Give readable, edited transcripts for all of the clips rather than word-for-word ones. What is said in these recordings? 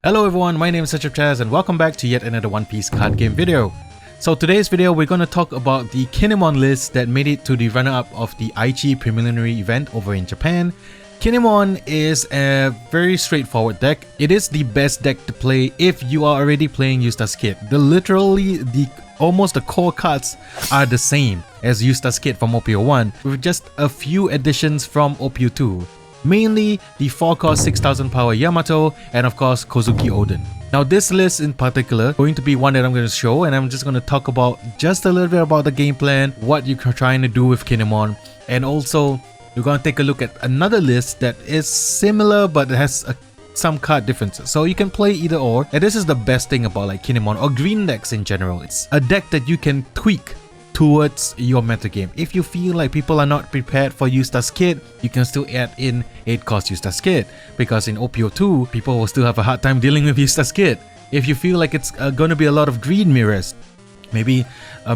Hello everyone, my name is Asyrafchazz and welcome back to yet another One Piece card game video. So today's video we're going to talk about the Kinemon list that made it to the runner-up of the AICHI Preliminary event over in Japan. Kinemon is a very straightforward deck. It is the best deck to play if you are already playing Eustace Kid. Almost the core cards are the same as Eustace Kid from OP-01 with just a few additions from OP-02. Mainly the 4-cost 6000 power Yamato and of course Kozuki Oden. Now this list in particular going to be one that I'm going to show, and I'm just going to talk about just a little bit about the game plan, what you're trying to do with Kinemon, and also we're going to take a look at another list that is similar but has some card differences. So you can play either or, and this is the best thing about like Kinemon or green decks in general. It's a deck that you can tweak towards your metagame. If you feel like people are not prepared for Eustace Kid, you can still add in 8-cost Eustace Kid, because in OP-02 people will still have a hard time dealing with Eustace Kid. If you feel like it's going to be a lot of green mirrors, maybe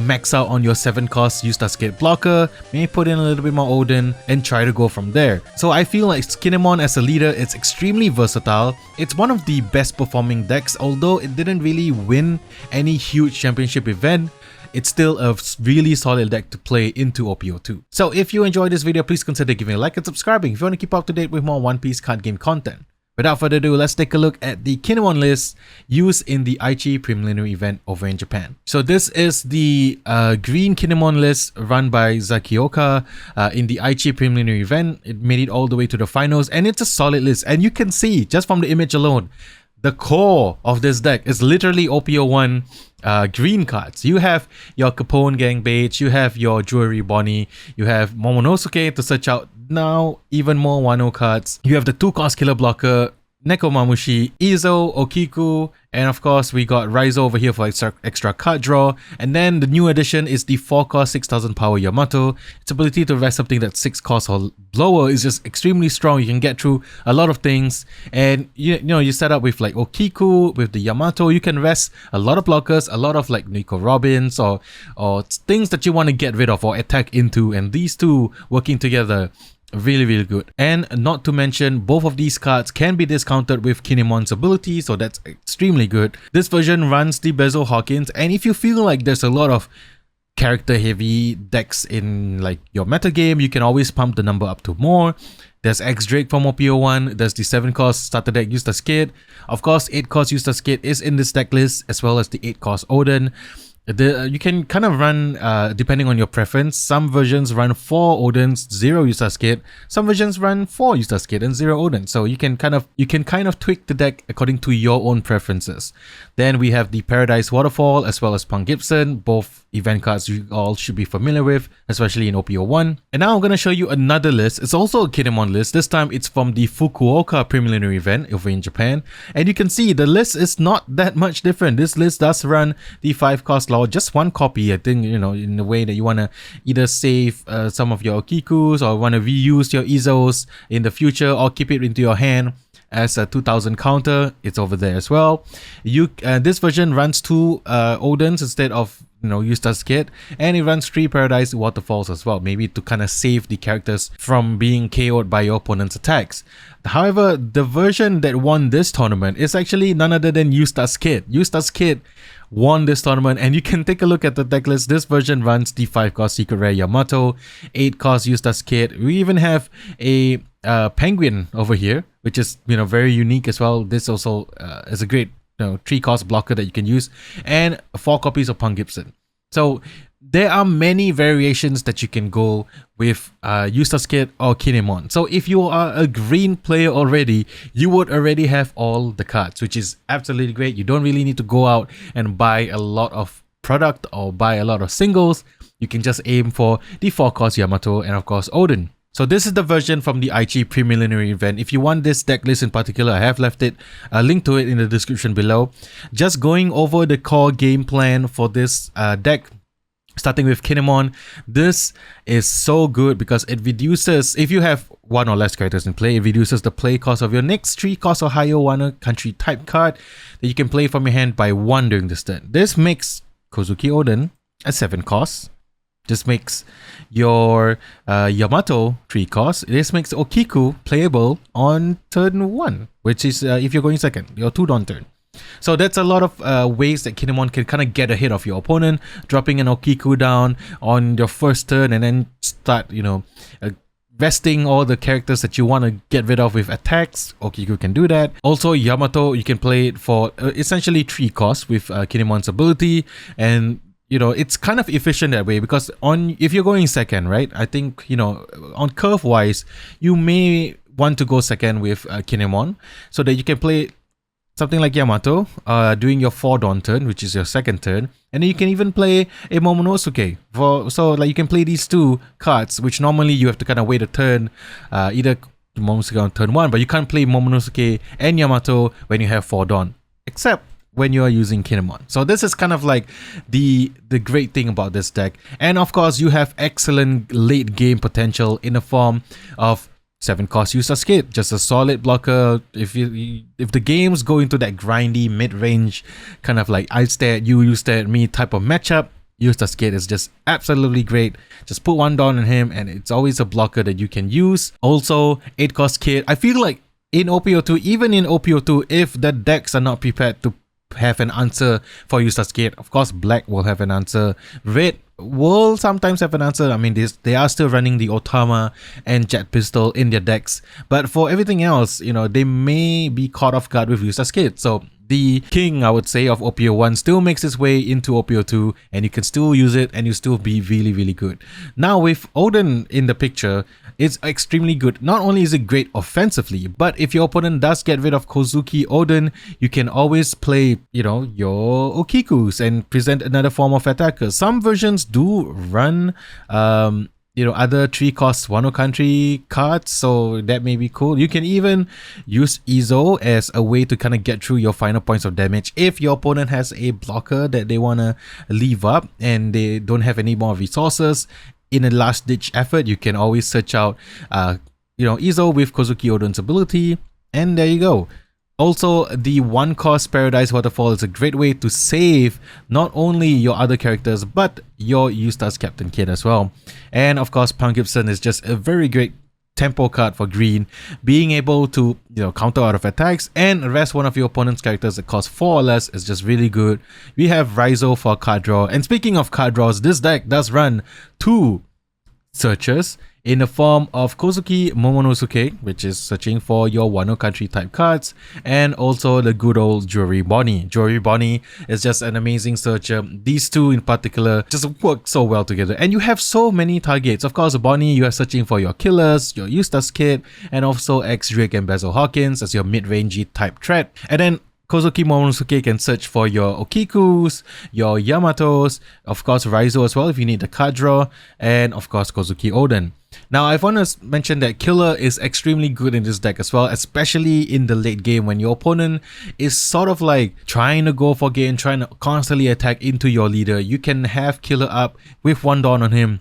max out on your 7-cost Eustace Kid blocker, maybe put in a little bit more Oden and try to go from there. So I feel like Kinemon as a leader, it's extremely versatile. It's one of the best performing decks, although it didn't really win any huge championship event. It's still a really solid deck to play into OP-02. So if you enjoyed this video, please consider giving a like and subscribing if you want to keep up to date with more One Piece card game content. Without further ado, let's take a look at the Kinemon list used in the AICHI Preliminary event over in Japan. So this is the green Kinemon list run by FUKUOKA in the AICHI Preliminary event. It made it all the way to the finals, and it's a solid list. And you can see just from the image alone, the core of this deck is literally OP-01 green cards. You have your Capone Gang Beige, you have your Jewelry Bonnie, you have Momonosuke to search out now even more Wano cards. You have the 2-cost Killer Blocker, Nekomamushi, Izo, Okiku, and of course we got Raizo over here for extra card draw. And then the new addition is the 4-cost 6000 power Yamato. Its ability to rest something that's 6 cost or lower is just extremely strong. You can get through a lot of things, and you know you set up with like Okiku with the Yamato, you can rest a lot of blockers, a lot of like Nico Robins or things that you want to get rid of or attack into, and these two working together, really good. And not to mention, both of these cards can be discounted with Kinemon's ability, so that's extremely good. This version runs the Bezo Hawkins, and if you feel like there's a lot of character heavy decks in like your metagame, you can always pump the number up to more. There's X-Drake from OP-01, there's the 7-cost starter deck Eustace Kid. Of course, 8-cost Eustace Kid is in this deck list, as well as the 8-cost Oden. You can kind of run depending on your preference. Some versions run 4 Odens, 0 Eustace Kid. Some versions run 4 Eustace Kid and 0 Oden. So you can kind of tweak the deck according to your own preferences. Then we have the Paradise Waterfall as well as Punk Gibson, both event cards you all should be familiar with, especially in OP-01. And now I'm going to show you another list. It's also a Kinemon list. This time it's from the FUKUOKA Preliminary event over in Japan. And you can see the list is not that much different. This list does run the 5-cost law, just one copy. I think, you know, in a way that you want to either save some of your Okikus or want to reuse your Izos in the future or keep it into your hand as a 2000 counter. It's over there as well. This version runs 2 Odens instead of, you know, Eustace Kid, and it runs 3 Paradise Waterfalls as well, maybe to kind of save the characters from being KO'd by your opponent's attacks. However, the version that won this tournament is actually none other than Eustace Kid. Eustace Kid won this tournament, and you can take a look at the deck list. This version runs the 5-cost Secret Rare Yamato, 8-cost Eustace Kid. We even have a Penguin over here, which is, you know, very unique as well. This also is a great 3-cost blocker that you can use, and 4 copies of Punk Gibson. So there are many variations that you can go with Eustace Kid or Kinemon. So if you are a green player already, you would already have all the cards, which is absolutely great. You don't really need to go out and buy a lot of product or buy a lot of singles. You can just aim for the 4-cost Yamato and of course Oden. So this is the version from the AICHI Preliminary event. If you want this deck list in particular, I have left a link to it in the description below. Just going over the core game plan for this deck, starting with Kinemon. This is so good because it reduces, if you have 1 or less characters in play, it reduces the play cost of your next 3-cost or higher Wano country type card that you can play from your hand by 1 during this turn. This makes Kozuki Oden a 7-cost. This makes your Yamato 3 cost. This makes Okiku playable on turn 1, which is if you're going second, your 2 Dawn turn. So that's a lot of ways that Kinemon can kind of get ahead of your opponent, dropping an Okiku down on your first turn and then start, vesting all the characters that you want to get rid of with attacks. Okiku can do that. Also, Yamato, you can play it for essentially 3 costs with Kinemon's ability, and it's kind of efficient that way, because if you're going second, right, I think on curve wise you may want to go second with Kinemon, so that you can play something like Yamato doing your 4 Dawn turn, which is your second turn, and then you can even play a Momonosuke so like you can play these 2 cards, which normally you have to kind of wait a turn, either Momonosuke on turn 1, but you can't play Momonosuke and Yamato when you have 4 Dawn, except when you are using Kinemon. So this is kind of like the great thing about this deck. And of course, you have excellent late game potential in the form of 7 cost Yusa's Kid, just a solid blocker. If the games go into that grindy mid-range kind of like I stare at you stare at me type of matchup, Yusa's Kid is just absolutely great. Just put 1 Dawn on him and it's always a blocker that you can use. Also, 8 cost Kid. I feel like in OP-02, even in OP-02, if the decks are not prepared to have an answer for Yusa's Kid, of course black will have an answer, red will sometimes have an answer. I mean, they are still running the Otama and Jet Pistol in their decks, but for everything else, they may be caught off guard with Yusa's Kid. So the king, I would say, of OP-01 still makes its way into OP-02, and you can still use it and you still be really, really good. Now with Oden in the picture, it's extremely good. Not only is it great offensively, but if your opponent does get rid of Kozuki Oden, you can always play, your Okikus and present another form of attacker. Some versions do run other 3 cost Wano Country cards, so that may be cool. You can even use Izo as a way to kind of get through your final points of damage. If your opponent has a blocker that they want to leave up and they don't have any more resources, in a last ditch effort, you can always search out Izo with Kozuki Oden's ability, and there you go. Also, the 1 cost Paradise Waterfall is a great way to save not only your other characters but your Eustace Captain Kid as well. And of course, Punk Gibson is just a very great tempo card for green, being able to counter out of attacks and rest one of your opponent's characters that cost 4 or less is just really good. We have Raizo for card draw, and speaking of card draws, this deck does run 2 searches in the form of Kozuki Momonosuke, which is searching for your Wano Country type cards, and also the good old Jewelry Bonnie. Jewelry Bonnie is just an amazing searcher. These 2 in particular just work so well together, and you have so many targets. Of course, Bonnie, you are searching for your killers, your Eustace Kid, and also X-Drake and Basil Hawkins as your mid-rangey type threat. And then Kozuki Momonosuke can search for your Okikus, your Yamatos, of course Raizo as well if you need the card draw, and of course Kozuki Oden. Now I want to mention that Killer is extremely good in this deck as well, especially in the late game when your opponent is sort of like trying to go for game, trying to constantly attack into your leader. You can have Killer up with 1 Dawn on him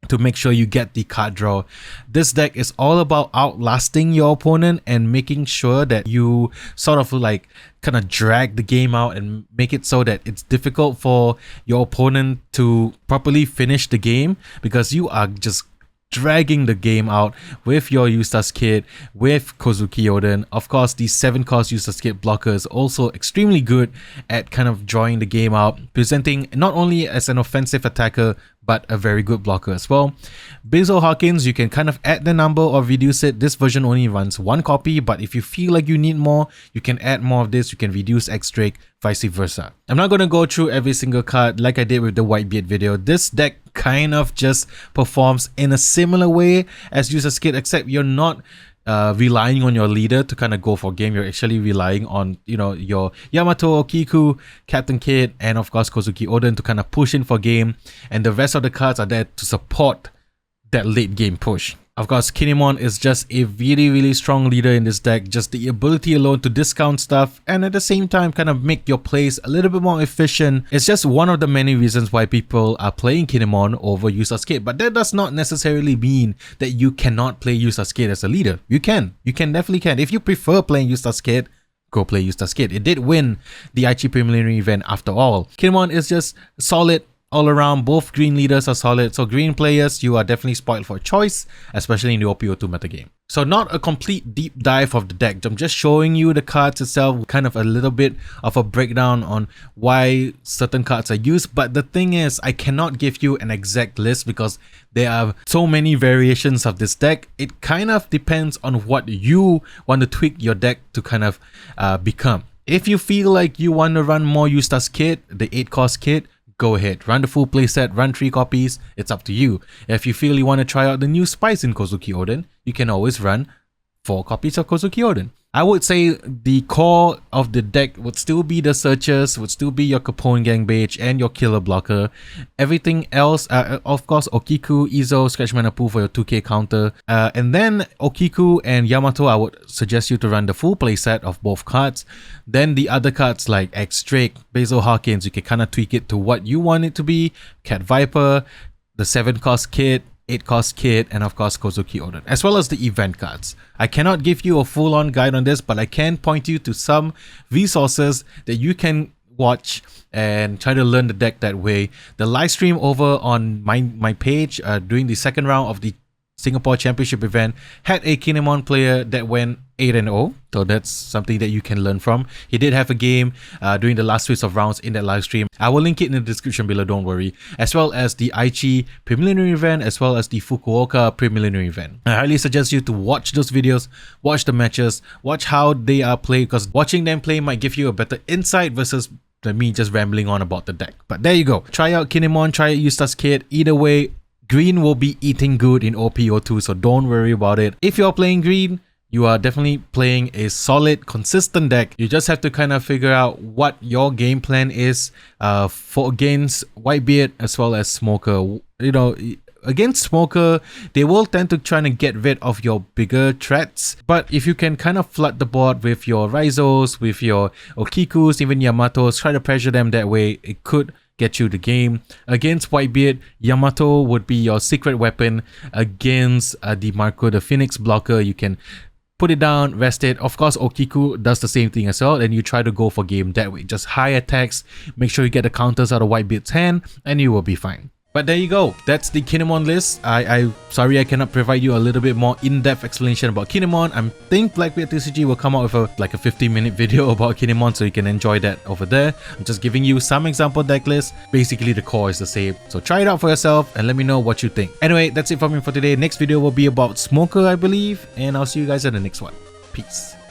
to make sure you get the card draw. This deck is all about outlasting your opponent and making sure that you sort of like kind of drag the game out and make it so that it's difficult for your opponent to properly finish the game, because you are just dragging the game out with your Eustace Kid, with Kozuki Oden. Of course, the 7 cost Eustace Kid blocker is also extremely good at kind of drawing the game out, presenting not only as an offensive attacker but a very good blocker as well. Basil Hawkins, you can kind of add the number or reduce it. This version only runs 1 copy, but if you feel like you need more, you can add more of this. You can reduce X-Drake, vice versa. I'm not going to go through every single card like I did with the Whitebeard video. This deck kind of just performs in a similar way as Eustace Kid, except you're not relying on your leader to kind of go for game. You're actually relying on your Yamato, Okiku, Captain Kid, and of course Kozuki Oden to kind of push in for game, and the rest of the cards are there to support that late game push. Of course, Kinemon is just a really, really strong leader in this deck. Just the ability alone to discount stuff and at the same time kind of make your plays a little bit more efficient. It's just one of the many reasons why people are playing Kinemon over Eustace Kid. But that does not necessarily mean that you cannot play Eustace Kid as a leader. You can. You definitely can. If you prefer playing Eustace Kid, go play Eustace Kid. It did win the AICHI Preliminary event after all. Kinemon is just solid all around, both green leaders are solid. So green players, you are definitely spoiled for choice, especially in the OP-02 metagame. So not a complete deep dive of the deck. I'm just showing you the cards itself, kind of a little bit of a breakdown on why certain cards are used. But the thing is, I cannot give you an exact list because there are so many variations of this deck. It kind of depends on what you want to tweak your deck to kind of become. If you feel like you want to run more Eustace kit, the 8-cost kit, go ahead, run the full playset, run 3 copies, it's up to you. If you feel you want to try out the new spice in Kozuki Oden, you can always run 4 copies of Kozuki Oden. I would say the core of the deck would still be the searchers, would still be your Capone Gangbage and your Killer Blocker. Everything else, of course, Okiku, Izo, Scratch Mana Pool for your 2k counter. And then Okiku and Yamato, I would suggest you to run the full playset of both cards. Then the other cards like X Drake, Basil Hawkins, you can kind of tweak it to what you want it to be. Cat Viper, the 7-cost kit, 8-cost kit, and of course Kozuki Oden, as well as the event cards. I cannot give you a full-on guide on this, but I can point you to some resources that you can watch and try to learn the deck that way. The live stream over on my page during the second round of the Singapore Championship event had a Kinemon player that went 8-0, so that's something that you can learn from. He did have a game during the last twist of rounds in that live stream. I will link it in the description below, don't worry, as well as the AICHI Preliminary event, as well as the FUKUOKA Preliminary event. I highly suggest you to watch those videos, watch the matches, watch how they are played, because watching them play might give you a better insight versus me just rambling on about the deck. But there you go, try out Kinemon, try out Eustace Kid. Either way, green will be eating good in OP-02, so don't worry about it. If you're playing green, you are definitely playing a solid, consistent deck. You just have to kind of figure out what your game plan is for against Whitebeard as well as Smoker. You know, against Smoker, they will tend to try to get rid of your bigger threats. But if you can kind of flood the board with your Raizos, with your Okikus, even Yamatos, try to pressure them that way, it could get you the game. Against Whitebeard, Yamato would be your secret weapon. Against the Marco the Phoenix blocker, you can put it down, rest it. Of course, Okiku does the same thing as well, and you try to go for game that way. Just high attacks, make sure you get the counters out of Whitebeard's hand, and you will be fine. But there you go, that's the Kinemon list. Sorry I cannot provide you a little bit more in-depth explanation about Kinemon. I think Blackbeard TCG will come out with like a 15-minute video about Kinemon, so you can enjoy that over there. I'm just giving you some example deck lists. Basically the core is the same, so try it out for yourself and let me know what you think. Anyway, that's it from me for today. Next video will be about Smoker, I believe, and I'll see you guys in the next one. Peace.